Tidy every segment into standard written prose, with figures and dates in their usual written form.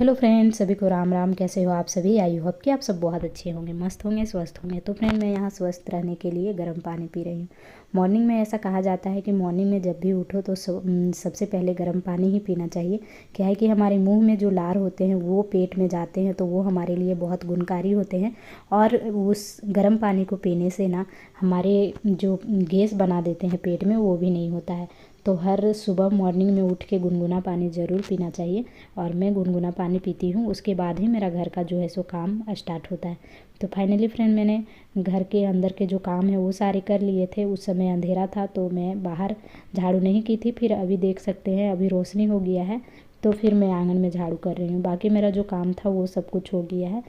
Hello friends, सभी को राम राम। कैसे हो आप सभी? आई होप कि आप सब बहुत अच्छे होंगे, मस्त होंगे, स्वस्थ होंगे। तो फ्रेंड, मैं यहाँ स्वस्थ रहने के लिए गर्म पानी पी रही हूँ। मॉर्निंग में ऐसा कहा जाता है कि मॉर्निंग में जब भी उठो तो सबसे पहले गर्म पानी ही पीना चाहिए। क्या है कि हमारे मुंह में जो लार होते हैं वो पेट में जाते हैं, तो वो हमारे लिए बहुत गुणकारी होते हैं। और उस गर्म पानी को पीने से ना हमारे जो गैस बना देते हैं पेट में, वो भी नहीं होता है। तो हर सुबह मॉर्निंग में उठ के गुनगुना पानी ज़रूर पीना चाहिए। और मैं गुनगुना पानी पीती हूँ, उसके बाद ही मेरा घर का जो है सो काम स्टार्ट होता है। तो फाइनली फ्रेंड, मैंने घर के अंदर के जो काम है वो सारे कर लिए थे। उस समय अंधेरा था तो मैं बाहर झाड़ू नहीं की थी। फिर अभी देख सकते हैं अभी रोशनी हो गया है, तो फिर मैं आंगन में झाड़ू कर रही हूँ। बाकी मेरा जो काम था वो सब कुछ हो गया है।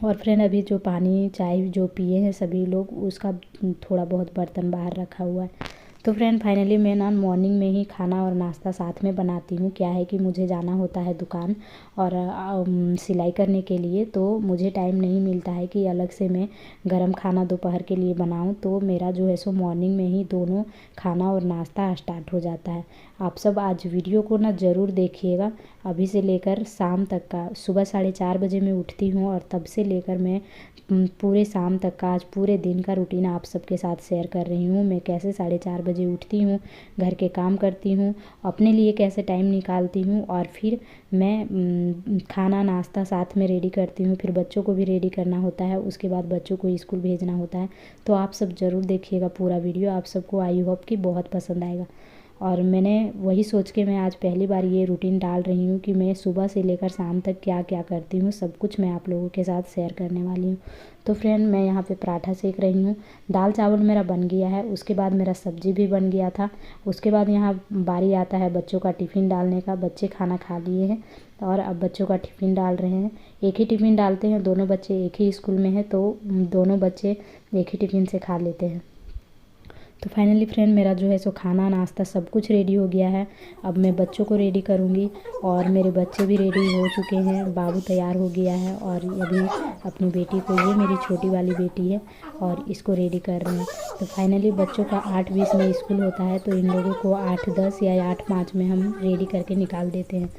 और फ्रेंड, अभी जो पानी चाय जो पिए हैं सभी लोग, उसका थोड़ा बहुत बर्तन बाहर रखा हुआ है। तो फ्रेंड, फाइनली मैं ना मॉर्निंग में ही खाना और नाश्ता साथ में बनाती हूँ। क्या है कि मुझे जाना होता है दुकान और सिलाई करने के लिए, तो मुझे टाइम नहीं मिलता है कि अलग से मैं गरम खाना दोपहर के लिए बनाऊँ। तो मेरा जो है सो मॉर्निंग में ही दोनों खाना और नाश्ता स्टार्ट हो जाता है। आप सब आज वीडियो को ना ज़रूर देखिएगा, अभी से लेकर शाम तक का। सुबह 4:30 बजे मैं उठती हूँ और तब से लेकर मैं पूरे शाम तक का, आज पूरे दिन का रूटीन आप सबके साथ शेयर कर रही हूँ। मैं कैसे 4:30 बजे उठती हूँ, घर के काम करती हूँ, अपने लिए कैसे टाइम निकालती हूँ, और फिर मैं खाना नाश्ता साथ में रेडी करती हूँ। फिर बच्चों को भी रेडी करना होता है, उसके बाद बच्चों को स्कूल भेजना होता है। तो आप सब ज़रूर देखिएगा पूरा वीडियो, आप सबको आई होप कि बहुत पसंद आएगा। और मैंने वही सोच के मैं आज पहली बार ये रूटीन डाल रही हूँ कि मैं सुबह से लेकर शाम तक क्या क्या करती हूँ, सब कुछ मैं आप लोगों के साथ शेयर करने वाली हूँ। तो फ्रेंड, मैं यहाँ पे पराठा सेक रही हूँ। दाल चावल मेरा बन गया है, उसके बाद मेरा सब्जी भी बन गया था। उसके बाद यहाँ बारी आता है बच्चों का टिफ़िन डालने का। बच्चे खाना खा लिए हैं और अब बच्चों का टिफ़िन डाल रहे हैं। एक ही टिफ़िन डालते हैं, दोनों बच्चे एक ही स्कूल में हैं, तो दोनों बच्चे एक ही टिफ़िन से खा लेते हैं। तो फाइनली फ्रेंड, मेरा जो है सो खाना नाश्ता सब कुछ रेडी हो गया है। अब मैं बच्चों को रेडी करूँगी और मेरे बच्चे भी रेडी हो चुके हैं। बाबू तैयार हो गया है और अभी अपनी बेटी को, ये मेरी छोटी वाली बेटी है, और इसको रेडी कर रहे हैं। तो फाइनली बच्चों का 8:20 में स्कूल होता है, तो इन लोगों को 8:10 या 8:05 में हम रेडी करके निकाल देते हैं।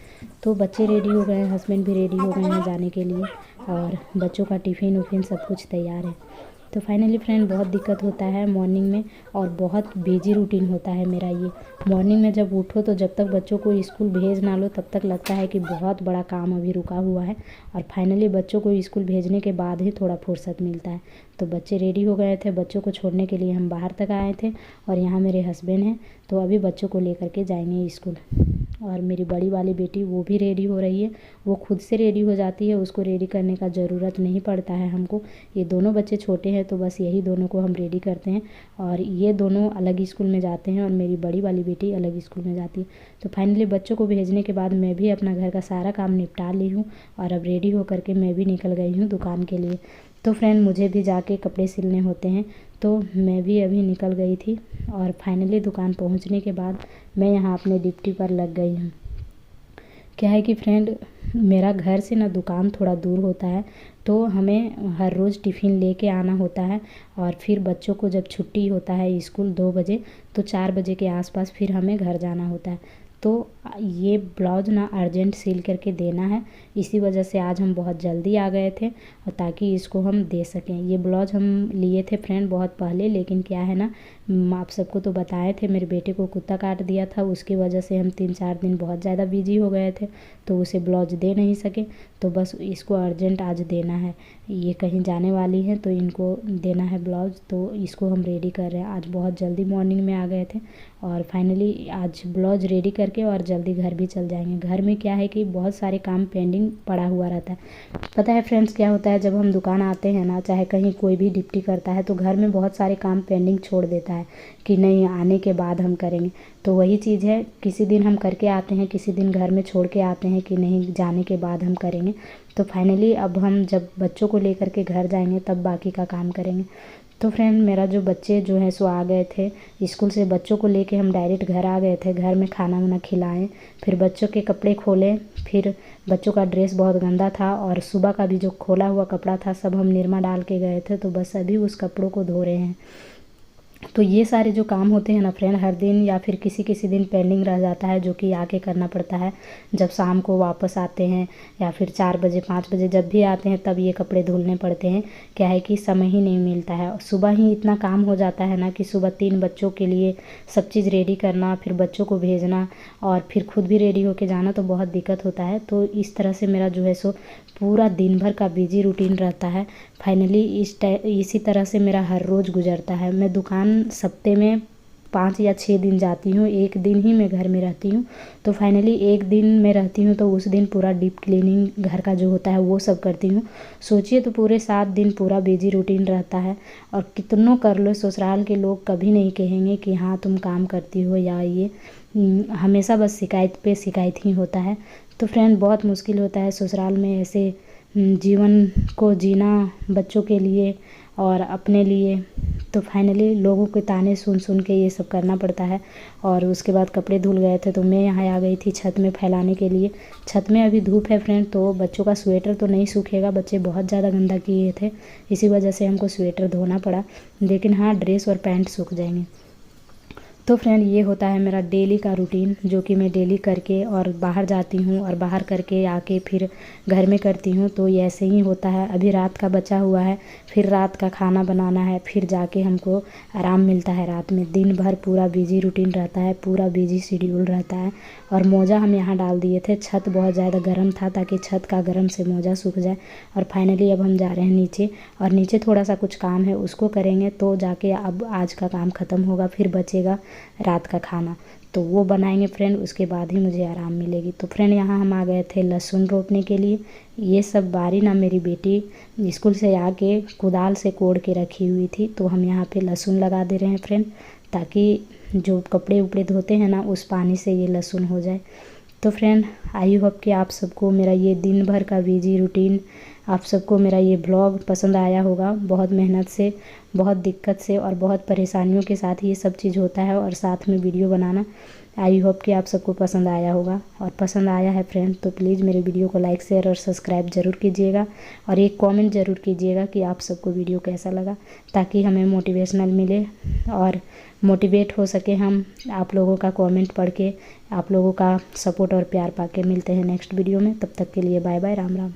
तो बच्चे रेडी हो गए हैं, हस्बैंड भी रेडी हो गए हैं जाने के लिए, और बच्चों का टिफ़िन उफ़िन सब कुछ तैयार है। तो फाइनली फ्रेंड, बहुत दिक्कत होता है मॉर्निंग में और बहुत बिजी रूटीन होता है मेरा ये। मॉर्निंग में जब उठो तो जब तक बच्चों को स्कूल भेज ना लो तब तक लगता है कि बहुत बड़ा काम अभी रुका हुआ है, और फाइनली बच्चों को स्कूल भेजने के बाद ही थोड़ा फुर्सत मिलता है। तो बच्चे रेडी हो गए थे, बच्चों को छोड़ने के लिए हम बाहर तक आए थे, और यहाँ मेरे हस्बैंड हैं, तो अभी बच्चों को लेकर के जाएंगे स्कूल। और मेरी बड़ी वाली बेटी वो भी रेडी हो रही है, वो खुद से रेडी हो जाती है, उसको रेडी करने का ज़रूरत नहीं पड़ता है हमको। ये दोनों बच्चे छोटे हैं तो बस यही दोनों को हम रेडी करते हैं, और ये दोनों अलग स्कूल में जाते हैं और मेरी बड़ी वाली बेटी अलग स्कूल में जाती है। तो फाइनली बच्चों को भेजने के बाद मैं भी अपना घर का सारा काम निपटा ली हूँ, और अब रेडी होकर के मैं भी निकल गई हूँ दुकान के लिए। तो फ्रेंड, मुझे भी जाके कपड़े सिलने होते हैं, तो मैं भी अभी निकल गई थी। और फाइनली दुकान पहुंचने के बाद मैं यहाँ अपने ड्यूटी पर लग गई हूँ। क्या है कि फ्रेंड, मेरा घर से ना दुकान थोड़ा दूर होता है, तो हमें हर रोज़ टिफ़िन लेके आना होता है। और फिर बच्चों को जब छुट्टी होता है स्कूल 2 बजे, तो 4 बजे के आसपास फिर हमें घर जाना होता है। तो ये ब्लाउज़ ना अर्जेंट सिल करके देना है, इसी वजह से आज हम बहुत जल्दी आ गए थे, और ताकि इसको हम दे सकें। ये ब्लाउज़ हम लिए थे फ्रेंड बहुत पहले, लेकिन क्या है ना, आप सबको तो बताए थे मेरे बेटे को कुत्ता काट दिया था, उसकी वजह से हम 3-4 दिन बहुत ज़्यादा बिजी हो गए थे, तो उसे ब्लाउज़ दे नहीं सके। तो बस इसको अर्जेंट आज देना है, ये कहीं जाने वाली है तो इनको देना है ब्लाउज़, तो इसको हम रेडी कर रहे हैं। आज बहुत जल्दी मॉर्निंग में आ गए थे, और फाइनली आज ब्लाउज़ रेडी करके और जल्दी घर भी चल जाएंगे। घर में क्या है कि बहुत सारे काम पेंडिंग पड़ा हुआ रहता है। पता है फ्रेंड्स, क्या होता है, जब हम दुकान आते हैं ना, चाहे कहीं कोई भी ड्यूटी करता है, तो घर में बहुत सारे काम पेंडिंग छोड़ देता है कि नहीं, आने के बाद हम करेंगे। तो वही चीज़ है, किसी दिन हम करके आते हैं, किसी दिन घर में छोड़ के आते हैं कि नहीं, जाने के बाद हम करेंगे। तो फाइनली अब हम जब बच्चों को लेकर के घर जाएंगे तब बाकी का काम करेंगे। तो फ्रेंड, मेरा जो बच्चे जो है सो आ गए थे स्कूल से, बच्चों को लेके हम डायरेक्ट घर आ गए थे। घर में खाना वाना खिलाएं, फिर बच्चों के कपड़े खोलें, फिर बच्चों का ड्रेस बहुत गंदा था, और सुबह का भी जो खोला हुआ कपड़ा था सब हम निरमा डाल के गए थे, तो बस अभी उस कपड़ों को धो रहे हैं। तो ये सारे जो काम होते हैं ना फ्रेंड, हर दिन या फिर किसी किसी दिन पेंडिंग रह जाता है, जो कि आके करना पड़ता है जब शाम को वापस आते हैं, या फिर 4 बजे 5 बजे जब भी आते हैं तब ये कपड़े धुलने पड़ते हैं। क्या है कि समय ही नहीं मिलता है, सुबह ही इतना काम हो जाता है ना कि सुबह 3 बच्चों के लिए सब चीज़ रेडी करना, फिर बच्चों को भेजना और फिर खुद भी रेडी होके जाना, तो बहुत दिक्कत होता है। तो इस तरह से मेरा जो है सो पूरा दिन भर का बिजी रूटीन रहता है। फाइनली इसी तरह से मेरा हर रोज़ गुजरता है। मैं दुकान सप्ते में 5 या 6 दिन जाती हूँ, एक दिन ही मैं घर में रहती हूँ। तो फाइनली एक दिन मैं रहती हूँ तो उस दिन पूरा डीप क्लीनिंग घर का जो होता है वो सब करती हूँ। सोचिए तो पूरे 7 दिन पूरा बिजी रूटीन रहता है। और कितनों कर लो, ससुराल के लोग कभी नहीं कहेंगे कि हाँ तुम काम करती हो या ये, हमेशा बस शिकायत पे शिकायत ही होता है। तो फ्रेंड बहुत मुश्किल होता है ससुराल में ऐसे जीवन को जीना, बच्चों के लिए और अपने लिए। तो फाइनली लोगों के ताने सुन सुन के ये सब करना पड़ता है। और उसके बाद कपड़े धुल गए थे तो मैं यहाँ आ गई थी छत में फैलाने के लिए। छत में अभी धूप है फ्रेंड, तो बच्चों का स्वेटर तो नहीं सूखेगा, बच्चे बहुत ज़्यादा गंदा किए थे, इसी वजह से हमको स्वेटर धोना पड़ा। लेकिन हाँ, ड्रेस और पैंट सूख जाएंगे। तो फ्रेंड ये होता है मेरा डेली का रूटीन, जो कि मैं डेली करके और बाहर जाती हूँ और बाहर करके आके फिर घर में करती हूँ। तो ये ऐसे ही होता है। अभी रात का बचा हुआ है, फिर रात का खाना बनाना है, फिर जाके हमको आराम मिलता है रात में। दिन भर पूरा बिजी रूटीन रहता है, पूरा बिजी शेड्यूल रहता है। और मोजा हम यहाँ डाल दिए थे, छत बहुत ज़्यादा गर्म था ताकि छत का गर्म से मोजा सूख जाए। और फाइनली अब हम जा रहे हैं नीचे, और नीचे थोड़ा सा कुछ काम है उसको करेंगे, तो जाके अब आज का काम ख़त्म होगा। फिर बचेगा रात का खाना, तो वो बनाएंगे फ्रेंड, उसके बाद ही मुझे आराम मिलेगी। तो फ्रेंड यहाँ हम आ गए थे लहसुन रोपने के लिए। ये सब बारी ना मेरी बेटी स्कूल से आके कुदाल से कोड़ के रखी हुई थी, तो हम यहाँ पे लहसुन लगा दे रहे हैं फ्रेंड, ताकि जो कपड़े उपड़े धोते हैं ना उस पानी से ये लहसुन हो जाए। तो फ्रेंड आई होप कि आप सबको मेरा ये दिन भर का बिजी रूटीन, आप सबको मेरा ये ब्लॉग पसंद आया होगा। बहुत मेहनत से, बहुत दिक्कत से और बहुत परेशानियों के साथ ये सब चीज़ होता है, और साथ में वीडियो बनाना। आई होप कि आप सबको पसंद आया होगा, और पसंद आया है फ्रेंड तो प्लीज़ मेरे वीडियो को लाइक शेयर और सब्सक्राइब ज़रूर कीजिएगा, और एक कमेंट ज़रूर कीजिएगा कि आप सबको वीडियो कैसा लगा, ताकि हमें मोटिवेशनल मिले और मोटिवेट हो सके हम आप लोगों का कमेंट पढ़ के, आप लोगों का सपोर्ट और प्यार पाके। मिलते हैं नेक्स्ट वीडियो में, तब तक के लिए बाय बाय, राम राम।